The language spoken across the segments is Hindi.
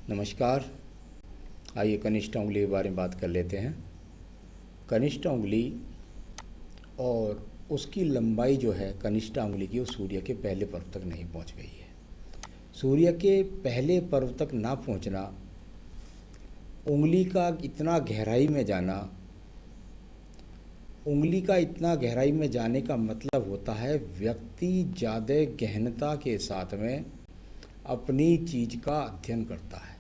नमस्कार। आइए कनिष्ठ उंगली के बारे में बात कर लेते हैं। कनिष्ठ उंगली और उसकी लंबाई जो है कनिष्ठ उंगली की, वो सूर्य के पहले पर्व तक नहीं पहुंच गई है। सूर्य के पहले पर्व तक ना पहुंचना, उंगली का इतना गहराई में जाना, उंगली का इतना गहराई में जाने का मतलब होता है व्यक्ति ज़्यादा गहनता के साथ में अपनी चीज़ का अध्ययन करता है।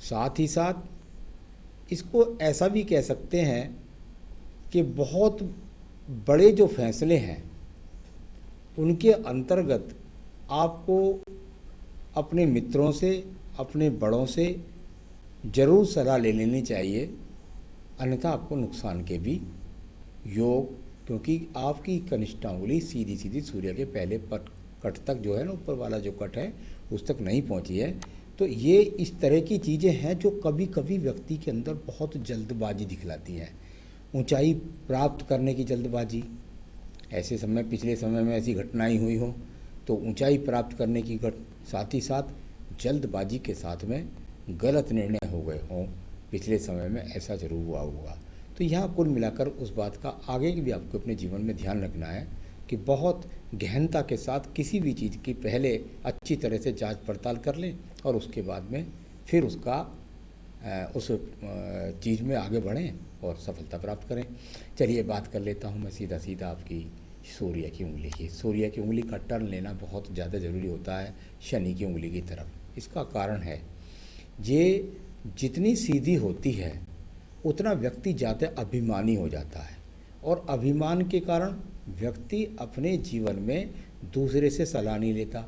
साथ ही साथ इसको ऐसा भी कह सकते हैं कि बहुत बड़े जो फैसले हैं उनके अंतर्गत आपको अपने मित्रों से, अपने बड़ों से ज़रूर सलाह ले लेनी चाहिए, अन्यथा आपको नुकसान के भी योग, क्योंकि आपकी कनिष्ठ उंगली सीधी सीधी सूर्य के पहले कट तक जो है ना, ऊपर वाला जो कट है उस तक नहीं पहुंची है। तो ये इस तरह की चीज़ें हैं जो कभी कभी व्यक्ति के अंदर बहुत जल्दबाजी दिखलाती हैं। ऊंचाई प्राप्त करने की जल्दबाजी, ऐसे समय पिछले समय में ऐसी घटनाएं हुई हो तो ऊंचाई प्राप्त करने की साथ ही साथ जल्दबाजी के साथ में गलत निर्णय हो गए हों, पिछले समय में ऐसा ज़रूर हुआ होगा। तो यहाँ कुल मिलाकर उस बात का आगे भी आपको अपने जीवन में ध्यान रखना है कि बहुत गहनता के साथ किसी भी चीज़ की पहले अच्छी तरह से जांच पड़ताल कर लें और उसके बाद में फिर उस चीज़ में आगे बढ़ें और सफलता प्राप्त करें। चलिए बात कर लेता हूँ मैं सीधा सीधा आपकी सूर्य की उंगली की। सूर्य की उंगली का टर्न लेना बहुत ज़्यादा ज़रूरी होता है शनि की उंगली की तरफ। इसका कारण है, ये जितनी सीधी होती है उतना व्यक्ति ज़्यादा अभिमानी हो जाता है और अभिमान के कारण व्यक्ति अपने जीवन में दूसरे से सलाह नहीं लेता।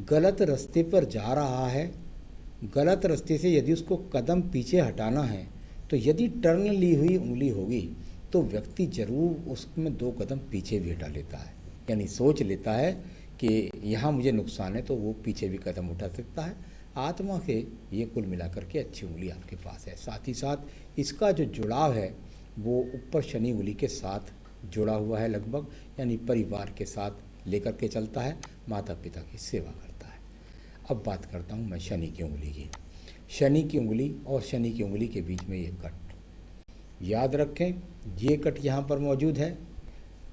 गलत रास्ते पर जा रहा है, गलत रास्ते से यदि उसको कदम पीछे हटाना है तो यदि टर्न ली हुई उंगली होगी तो व्यक्ति ज़रूर उसमें 2 कदम पीछे भी हटा लेता है, यानी सोच लेता है कि यहाँ मुझे नुकसान है, तो वो पीछे भी कदम उठा सकता है। आत्मा के ये कुल मिलाकर के अच्छी उंगली आपके पास है। साथ ही साथ इसका जो जुड़ाव है वो ऊपर शनि उंगली के साथ जुड़ा हुआ है लगभग, यानी परिवार के साथ लेकर के चलता है, माता पिता की सेवा करता है। अब बात करता हूँ मैं शनि की उंगली की। शनि की उंगली और शनि की उंगली के बीच में ये कट, याद रखें ये कट यहाँ पर मौजूद है।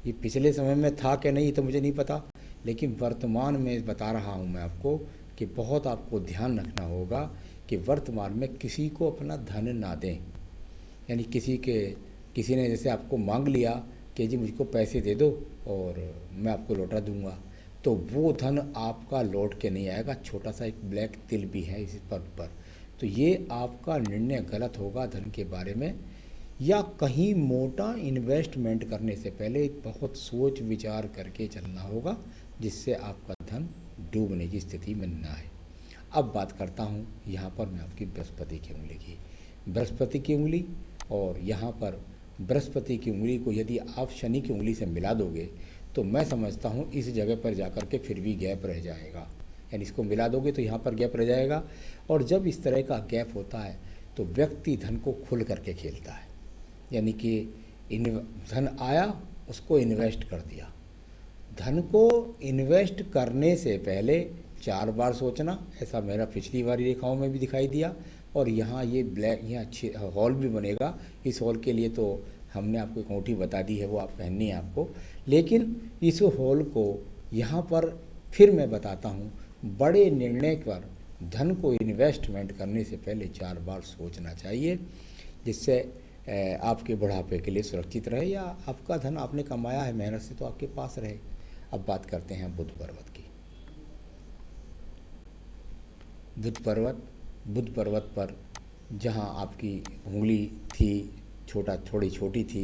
ये पिछले समय में था कि नहीं तो मुझे नहीं पता, लेकिन वर्तमान में बता रहा हूँ मैं आपको कि बहुत आपको ध्यान रखना होगा कि वर्तमान में किसी को अपना धन ना दें। यानी किसी ने जैसे आपको मांग लिया कि जी मुझको पैसे दे दो और मैं आपको लौटा दूंगा, तो वो धन आपका लौट के नहीं आएगा। छोटा सा एक ब्लैक तिल भी है इस पर। तो ये आपका निर्णय गलत होगा धन के बारे में, या कहीं मोटा इन्वेस्टमेंट करने से पहले बहुत सोच विचार करके चलना होगा, जिससे आपका धन डूबने की स्थिति में ना आए। अब बात करता हूँ यहाँ पर मैं आपकी बृहस्पति की उंगली की। बृहस्पति की उंगली और यहाँ पर बृहस्पति की उंगली को यदि आप शनि की उंगली से मिला दोगे तो मैं समझता हूँ इस जगह पर जाकर के फिर भी गैप रह जाएगा। यानी इसको मिला दोगे तो यहाँ पर गैप रह जाएगा, और जब इस तरह का गैप होता है तो व्यक्ति धन को खुल करके खेलता है। यानी कि धन आया, उसको इन्वेस्ट कर दिया। धन को इन्वेस्ट करने से पहले 4 बार सोचना, ऐसा मेरा पिछली वाली रेखाओं में भी दिखाई दिया। और यहाँ ये ब्लैक, यहाँ अच्छी हॉल भी बनेगा। इस हॉल के लिए तो हमने आपको एक अंगूठी बता दी है, वो आप पहननी है आपको। लेकिन इस हॉल को यहाँ पर फिर मैं बताता हूँ, बड़े निर्णय पर धन को इन्वेस्टमेंट करने से पहले 4 बार सोचना चाहिए, जिससे आपके बुढ़ापे के लिए सुरक्षित रहे, या आपका धन आपने कमाया है मेहनत से तो आपके पास रहे। अब बात करते हैं बुध पर्वत की। बुध पर्वत पर जहाँ आपकी उंगली थी थोड़ी छोटी थी,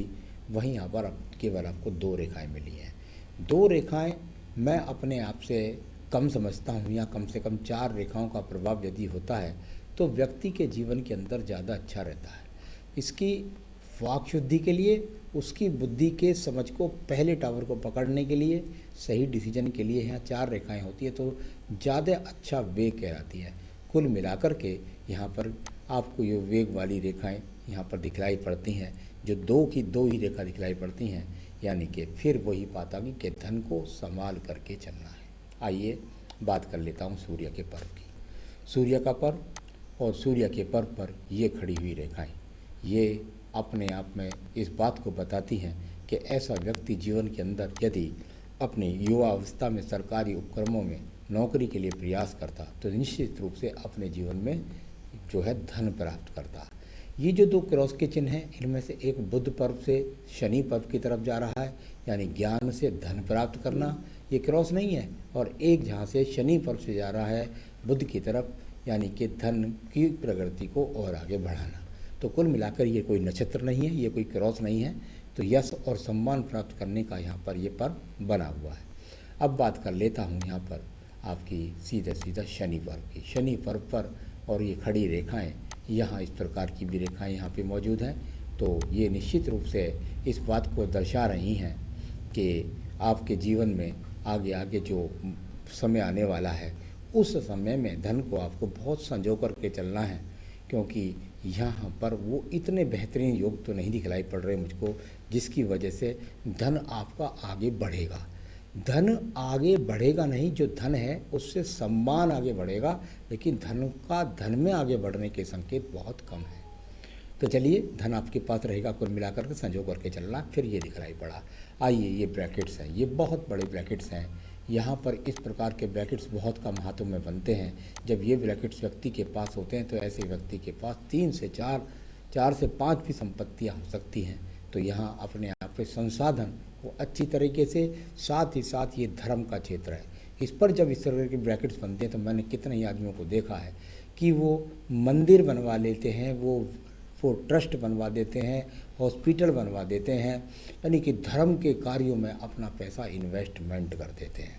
वहीं यहाँ पर केवल आपको 2 रेखाएं मिली हैं। 2 रेखाएं मैं अपने आप से कम समझता हूँ, या कम से कम 4 रेखाओं का प्रभाव यदि होता है तो व्यक्ति के जीवन के अंदर ज़्यादा अच्छा रहता है। इसकी वाक शुद्धि के लिए, उसकी बुद्धि के समझ को, पहले टावर को पकड़ने के लिए, सही डिसीजन के लिए यहाँ 4 रेखाएं होती है तो ज़्यादा अच्छा वेग कहलाती है। कुल मिलाकर के यहाँ पर आपको ये वेग वाली रेखाएं यहाँ पर दिखलाई पड़ती हैं, जो 2 की 2 ही रेखा दिखलाई पड़ती हैं। यानी कि फिर वही बात आ गई कि धन को संभाल करके चलना है। आइए बात कर लेता हूँ सूर्य के पर्व की। सूर्य का पर्व और सूर्य के पर्व पर ये खड़ी हुई रेखाएं, ये अपने आप में इस बात को बताती हैं कि ऐसा व्यक्ति जीवन के अंदर यदि अपनी युवा अवस्था में सरकारी उपक्रमों में नौकरी के लिए प्रयास करता तो निश्चित रूप से अपने जीवन में जो है धन प्राप्त करता। ये जो दो क्रॉस के चिन्ह हैं, इनमें से एक बुध पर्व से शनि पर्व की तरफ जा रहा है, यानी ज्ञान से धन प्राप्त करना, ये क्रॉस नहीं है, और एक जहाँ से शनि पर्व से जा रहा है बुध की तरफ, यानी कि धन की प्रगति को और आगे बढ़ाना। तो कुल मिलाकर ये कोई नक्षत्र नहीं है, ये कोई क्रॉस नहीं है, तो यश और सम्मान प्राप्त करने का यहाँ पर ये पर्व बना हुआ है। अब बात कर लेता हूँ यहाँ पर आपकी सीधा शनि पर्व की। शनि पर्व पर और ये खड़ी रेखाएं, यहाँ इस प्रकार की भी रेखाएं यहाँ पे मौजूद हैं, तो ये निश्चित रूप से इस बात को दर्शा रही हैं कि आपके जीवन में आगे आगे जो समय आने वाला है उस समय में धन को आपको बहुत संजो करके चलना है, क्योंकि यहाँ पर वो इतने बेहतरीन योग तो नहीं दिखलाई पड़ रहे मुझको जिसकी वजह से धन आपका आगे बढ़ेगा। धन आगे बढ़ेगा नहीं, जो धन है उससे सम्मान आगे बढ़ेगा, लेकिन धन में आगे बढ़ने के संकेत बहुत कम है। तो चलिए, धन आपके पास रहेगा, कुल मिलाकर के संजो करके चलना, फिर ये दिखलाई पड़ा। आइए, ये ब्रैकेट्स हैं, ये बहुत बड़े ब्रैकेट्स हैं। यहाँ पर इस प्रकार के ब्रैकेट्स बहुत कम हाथों में बनते हैं। जब ये ब्रैकेट्स व्यक्ति के पास होते हैं तो ऐसे व्यक्ति के पास 3 से 4, 4 से 5 भी संपत्तियाँ हो सकती हैं। तो यहाँ अपने आप के संसाधन वो अच्छी तरीके से, साथ ही साथ ये धर्म का क्षेत्र है। इस पर जब इस तरह के ब्रैकेट्स बनते हैं तो मैंने कितने ही आदमियों को देखा है कि वो मंदिर बनवा लेते हैं, वो ट्रस्ट बनवा देते हैं, हॉस्पिटल बनवा देते हैं, यानी कि धर्म के कार्यों में अपना पैसा इन्वेस्टमेंट कर देते हैं।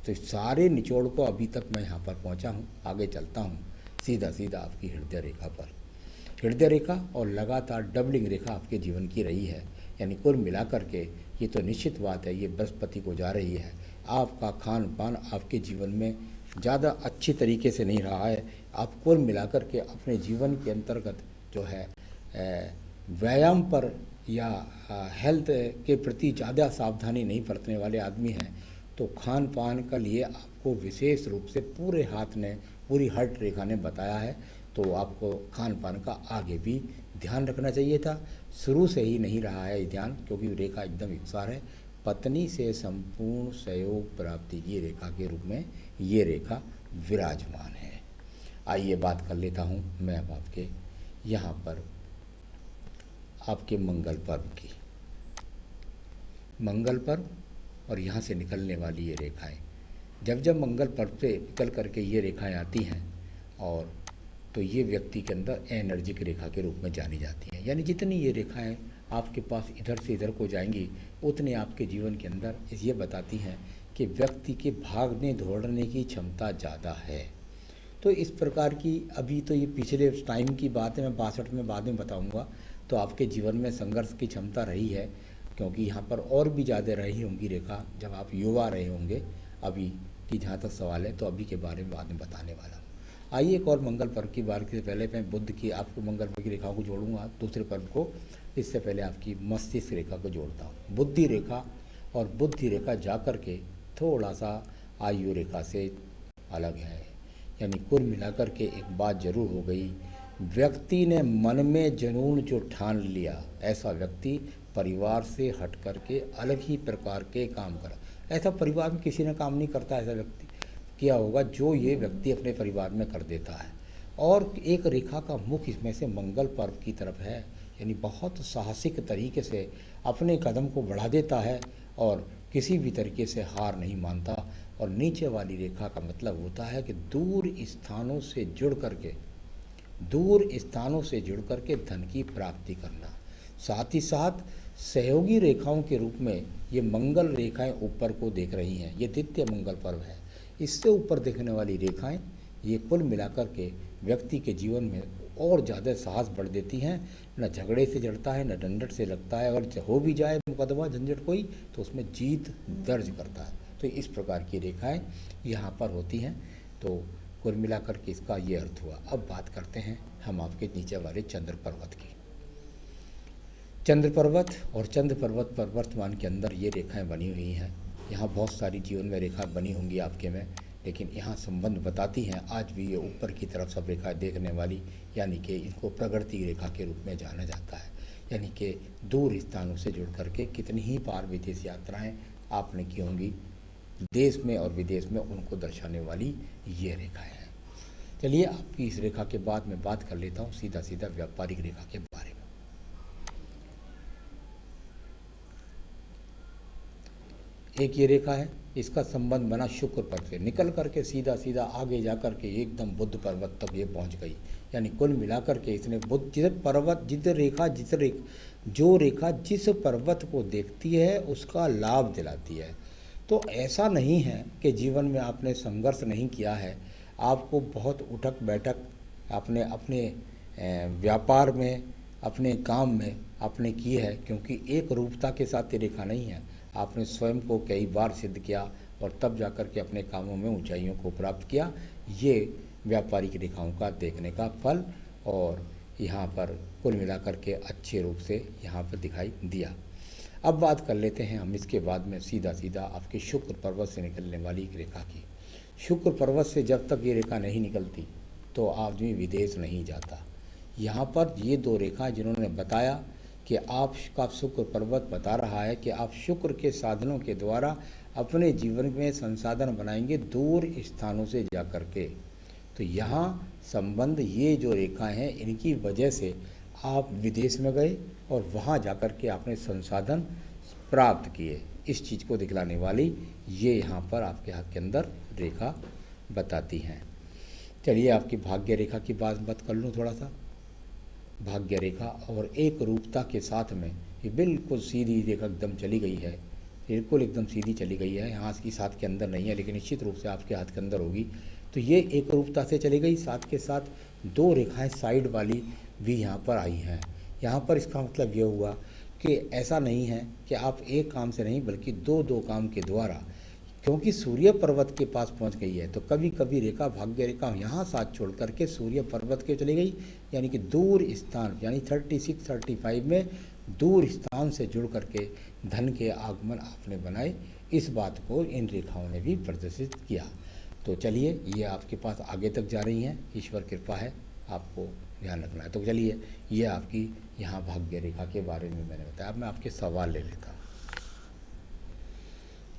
तो इस सारे निचोड़ को अभी तक मैं यहाँ पर पहुँचा हूँ। आगे चलता हूँ सीधा आपकी हृदय रेखा पर। हृदय रेखा और लगातार डबलिंग रेखा आपके जीवन की रही है, यानी कुल मिलाकर के ये तो निश्चित बात है, ये बृहस्पति को जा रही है। आपका खान पान आपके जीवन में ज़्यादा अच्छी तरीके से नहीं रहा है। आप कुल मिलाकर के अपने जीवन के अंतर्गत जो है व्यायाम पर या हेल्थ के प्रति ज़्यादा सावधानी नहीं बरतने वाले आदमी हैं, तो खान पान के लिए आपको विशेष रूप से पूरे हाथ ने, पूरी हट रेखा ने बताया है, तो आपको खान पान का आगे भी ध्यान रखना चाहिए था। शुरू से ही नहीं रहा है ध्यान, क्योंकि रेखा एकदम इकसार है। पत्नी से संपूर्ण सहयोग प्राप्ति की रेखा के रूप में ये रेखा विराजमान है। आइए बात कर लेता हूँ मैं अब आपके यहाँ पर आपके मंगल पर्व की। मंगल पर्व और यहाँ से निकलने वाली ये रेखाएं, जब मंगल पर्व से निकल करके ये रेखाएं आती हैं और तो ये व्यक्ति के अंदर एनर्जिक रेखा के रूप में जानी जाती हैं। यानी जितनी ये रेखाएं आपके पास इधर से इधर को जाएंगी, उतने आपके जीवन के अंदर ये बताती हैं कि व्यक्ति के भागने दौड़ने की क्षमता ज़्यादा है। तो इस प्रकार की, अभी तो ये पिछले टाइम की बात है, मैं 62 में बाद में बताऊंगा। तो आपके जीवन में संघर्ष की क्षमता रही है, क्योंकि यहाँ पर और भी ज़्यादा रही होंगी रेखा जब आप युवा रहे होंगे। अभी की जहाँ तक सवाल है तो अभी के बारे में बाद में बताने वाला हूँ। आइए, एक और मंगल पर्व की बात से पहले मैं बुध की, आपको मंगल पर्व की रेखाओं को जोड़ूंगा दूसरे पर्व को। इससे पहले आपकी मस्तिष्क रेखा को जोड़ता हूँ। बुद्धि रेखा और बुद्धि रेखा जा कर के थोड़ा सा आयु रेखा से अलग है, यानी कुल मिलाकर के एक बात जरूर हो गई, व्यक्ति ने मन में जुनून जो ठान लिया, ऐसा व्यक्ति परिवार से हट करके अलग ही प्रकार के काम करा। ऐसा परिवार में किसी ने काम नहीं करता, ऐसा व्यक्ति क्या होगा जो ये व्यक्ति अपने परिवार में कर देता है। और एक रेखा का मुख इसमें से मंगल पर्व की तरफ है, यानी बहुत साहसिक तरीके से अपने कदम को बढ़ा देता है और किसी भी तरीके से हार नहीं मानता। और नीचे वाली रेखा का मतलब होता है कि दूर स्थानों से जुड़ करके धन की प्राप्ति करना। साथ ही साथ सहयोगी रेखाओं के रूप में ये मंगल रेखाएं ऊपर को देख रही हैं, ये द्वितीय मंगल पर्व है। इससे ऊपर देखने वाली रेखाएं ये कुल मिलाकर के व्यक्ति के जीवन में और ज़्यादा साहस बढ़ देती हैं। न झगड़े से जड़ता है, न दंडट से लगता है, और हो भी जाए मुकदमा झंझट कोई तो उसमें जीत दर्ज करता है। तो इस प्रकार की रेखाएं यहाँ पर होती हैं। तो कुल मिलाकर के इसका ये अर्थ हुआ। अब बात करते हैं हम आपके नीचे वाले चंद्र पर्वत की। चंद्र पर्वत और चंद्र पर्वत पर वर्तमान के अंदर ये रेखाएं बनी हुई हैं। यहाँ बहुत सारी जीवन में रेखा बनी होंगी आपके में, लेकिन यहाँ संबंध बताती हैं आज भी ये ऊपर की तरफ सब रेखाएं देखने वाली, यानी कि इनको प्रगति रेखा के रूप में जाना जाता है। यानी कि दूर स्थानों से जुड़ करके कितनी ही पार विदेश यात्राएं आपने की होंगी, देश में और विदेश में, उनको दर्शाने वाली ये रेखाएं हैं। चलिए आपकी इस रेखा के बाद मैं बात कर लेता हूँ सीधा सीधा व्यापारिक रेखा के बारे में। एक ये रेखा है, इसका संबंध बना शुक्र पर से, निकल करके सीधा सीधा आगे जा कर के एकदम बुद्ध पर्वत तक ये पहुंच गई। यानी कुल मिलाकर के इसने बुद्ध जो रेखा जिस पर्वत को देखती है उसका लाभ दिलाती है। तो ऐसा नहीं है कि जीवन में आपने संघर्ष नहीं किया है, आपको बहुत उठक बैठक आपने अपने व्यापार में, अपने काम में आपने की है, क्योंकि एक रूपता के साथ ये रेखा नहीं है। आपने स्वयं को कई बार सिद्ध किया और तब जाकर के अपने कामों में ऊंचाइयों को प्राप्त किया। ये व्यापारिक रेखाओं का देखने का फल और यहाँ पर कुल मिलाकर के अच्छे रूप से यहाँ पर दिखाई दिया। अब बात कर लेते हैं हम इसके बाद में सीधा सीधा आपके शुक्र पर्वत से निकलने वाली एक रेखा की। शुक्र पर्वत से जब तक ये रेखा नहीं निकलती तो आदमी विदेश नहीं जाता। यहाँ पर ये दो रेखा जिन्होंने बताया कि आपका शुक्र पर्वत बता रहा है कि आप शुक्र के साधनों के द्वारा अपने जीवन में संसाधन बनाएंगे दूर स्थानों से जाकर के। तो यहाँ संबंध ये जो रेखा हैं इनकी वजह से आप विदेश में गए और वहाँ जाकर के आपने संसाधन प्राप्त किए, इस चीज़ को दिखलाने वाली ये यहाँ पर आपके हाथ के अंदर रेखा बताती हैं। चलिए आपकी भाग्य रेखा की बात कर लूँ थोड़ा सा। भाग्य रेखा और एक रूपता के साथ में ये बिल्कुल सीधी रेखा एकदम चली गई है, बिल्कुल एकदम सीधी चली गई है। यहाँ इस हाथ के अंदर नहीं है लेकिन निश्चित रूप से आपके हाथ के अंदर होगी। तो ये एक रूपता से चली गई, साथ के साथ दो रेखाएं साइड वाली भी यहाँ पर आई हैं। यहाँ पर इसका मतलब ये हुआ कि ऐसा नहीं है कि आप एक काम से नहीं बल्कि दो काम के द्वारा, क्योंकि सूर्य पर्वत के पास पहुंच गई है तो कभी कभी रेखा भाग्य रेखा यहाँ साथ छोड़ करके सूर्य पर्वत के चली गई, यानी कि दूर स्थान, यानी 36-35 में दूर स्थान से जुड़ करके धन के आगमन आपने बनाए। इस बात को इन रेखाओं ने भी प्रदर्शित किया। तो चलिए ये आपके पास आगे तक जा रही हैं, ईश्वर कृपा है, आपको ध्यान रखना है। तो चलिए ये आपकी यहाँ भाग्य रेखा के बारे में मैंने बताया। अब मैं आपके सवाल ले लेता हूँ।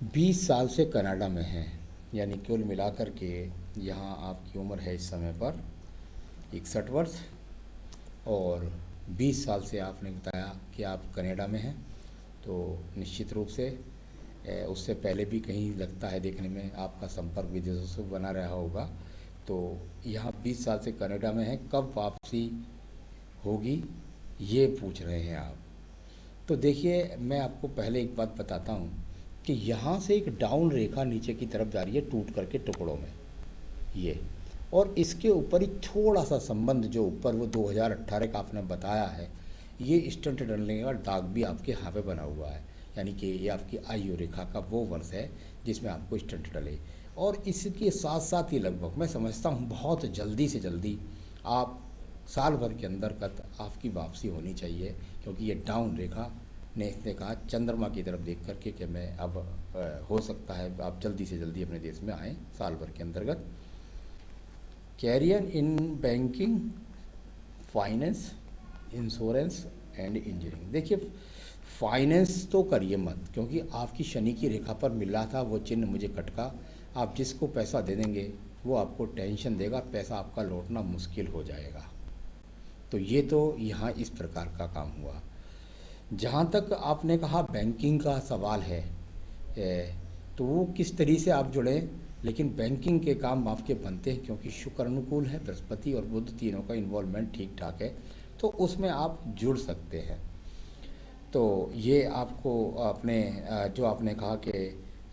20 साल से कनाडा में हैं, यानी कुल मिलाकर के यहाँ आपकी उम्र है इस समय पर 61 वर्ष, और 20 साल से आपने बताया कि आप कनाडा में हैं। तो निश्चित रूप से उससे पहले भी कहीं लगता है देखने में आपका संपर्क विदेशों से बना रहा होगा। तो यहाँ 20 साल से कनाडा में हैं, कब वापसी होगी ये पूछ रहे हैं आप। तो देखिए मैं आपको पहले एक बात बताता हूँ कि यहाँ से एक डाउन रेखा नीचे की तरफ जा रही है टूट करके टुकड़ों में ये, और इसके ऊपर ही थोड़ा सा संबंध जो ऊपर वो 2018 का आपने बताया है, ये स्टंट डलने का दाग भी आपके यहाँ पे बना हुआ है। यानी कि ये आपकी आयु रेखा का वो वर्ष है जिसमें आपको स्टंट डले। और इसके साथ साथ ही लगभग मैं समझता हूँ बहुत जल्दी से जल्दी आप साल भर के अंदर आपकी वापसी होनी चाहिए, क्योंकि ये डाउन रेखा ने इसने कहा चंद्रमा की तरफ देख करके कि मैं अब हो सकता है आप जल्दी से जल्दी अपने देश में आएँ साल भर के अंतर्गत। Career in banking, finance, insurance and engineering. देखिए फाइनेंस तो करिए मत, क्योंकि आपकी शनि की रेखा पर मिल रहा था वो चिन्ह मुझे कटका। आप जिसको पैसा दे देंगे वो आपको टेंशन देगा, पैसा आपका लौटना मुश्किल हो जाएगा। तो ये तो यहाँ इस प्रकार का काम हुआ। जहाँ तक आपने कहा बैंकिंग का सवाल है, तो वो किस तरीके से आप जुड़ें, लेकिन बैंकिंग के काम आपके बनते हैं क्योंकि शुक्र अनुकूल है, बृहस्पति और बुध तीनों का इन्वॉल्वमेंट ठीक ठाक है, तो उसमें आप जुड़ सकते हैं। तो ये आपको अपने जो आपने कहा कि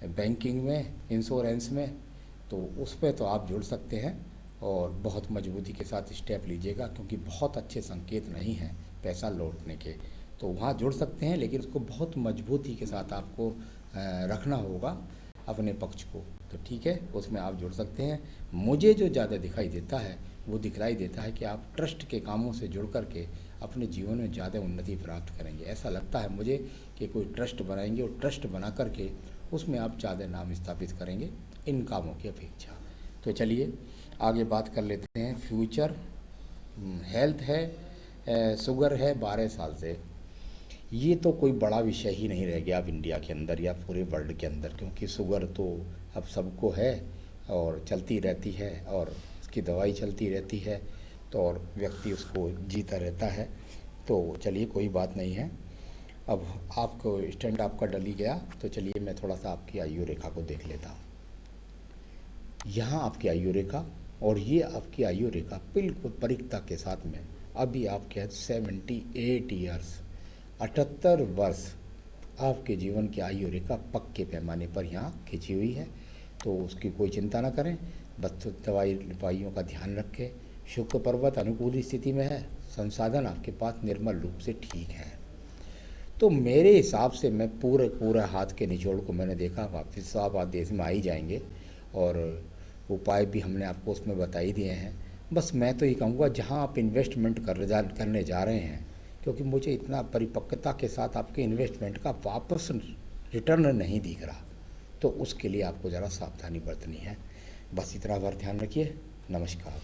बैंकिंग में, इंश्योरेंस में, तो उस पर तो आप जुड़ सकते हैं और बहुत मजबूती के साथ स्टेप लीजिएगा, क्योंकि बहुत अच्छे संकेत नहीं हैं पैसा लौटने के। तो वहाँ जुड़ सकते हैं, लेकिन उसको बहुत मजबूती के साथ आपको रखना होगा अपने पक्ष को। तो ठीक है, उसमें आप जुड़ सकते हैं। मुझे जो ज़्यादा दिखाई देता है वो दिखलाई देता है कि आप ट्रस्ट के कामों से जुड़ करके अपने जीवन में ज़्यादा उन्नति प्राप्त करेंगे। ऐसा लगता है मुझे कि कोई ट्रस्ट बनाएंगे और ट्रस्ट बना करके उसमें आप ज़्यादा नाम स्थापित करेंगे इन कामों की अपेक्षा। तो चलिए आगे बात कर लेते हैं। फ्यूचर हेल्थ है, शुगर है 12 साल से। ये तो कोई बड़ा विषय ही नहीं रह गया अब इंडिया के अंदर या पूरे वर्ल्ड के अंदर, क्योंकि शुगर तो अब सबको है और चलती रहती है और उसकी दवाई चलती रहती है, तो और व्यक्ति उसको जीता रहता है। तो चलिए कोई बात नहीं है। अब आपको स्टैंड आपका डल ही गया, तो चलिए मैं थोड़ा सा आपकी आयु रेखा को देख लेता हूँ। यहाँ आपकी आयु रेखा और ये आपकी आयु रेखा बिल्कुल परिकता के साथ में अभी आपके 78 ईयर्स 78 वर्ष आपके जीवन की आयु रेखा पक्के पैमाने पर यहाँ खिंची हुई है। तो उसकी कोई चिंता ना करें, बस दवाइयों का ध्यान रखें। शुक्र पर्वत अनुकूल स्थिति में है, संसाधन आपके पास निर्मल रूप से ठीक है। तो मेरे हिसाब से मैं पूरे हाथ के निचोड़ को मैंने देखा, वापस आप आदेश में आ ही जाएंगे और उपाय भी हमने आपको उसमें बता ही दिए हैं। बस मैं तो ये कहूँगा जहाँ आप इन्वेस्टमेंट करने जा रहे हैं, क्योंकि मुझे इतना परिपक्वता के साथ आपके इन्वेस्टमेंट का वापस रिटर्न नहीं दिख रहा, तो उसके लिए आपको ज़रा सावधानी बरतनी है। बस इतना बार ध्यान रखिए। नमस्कार।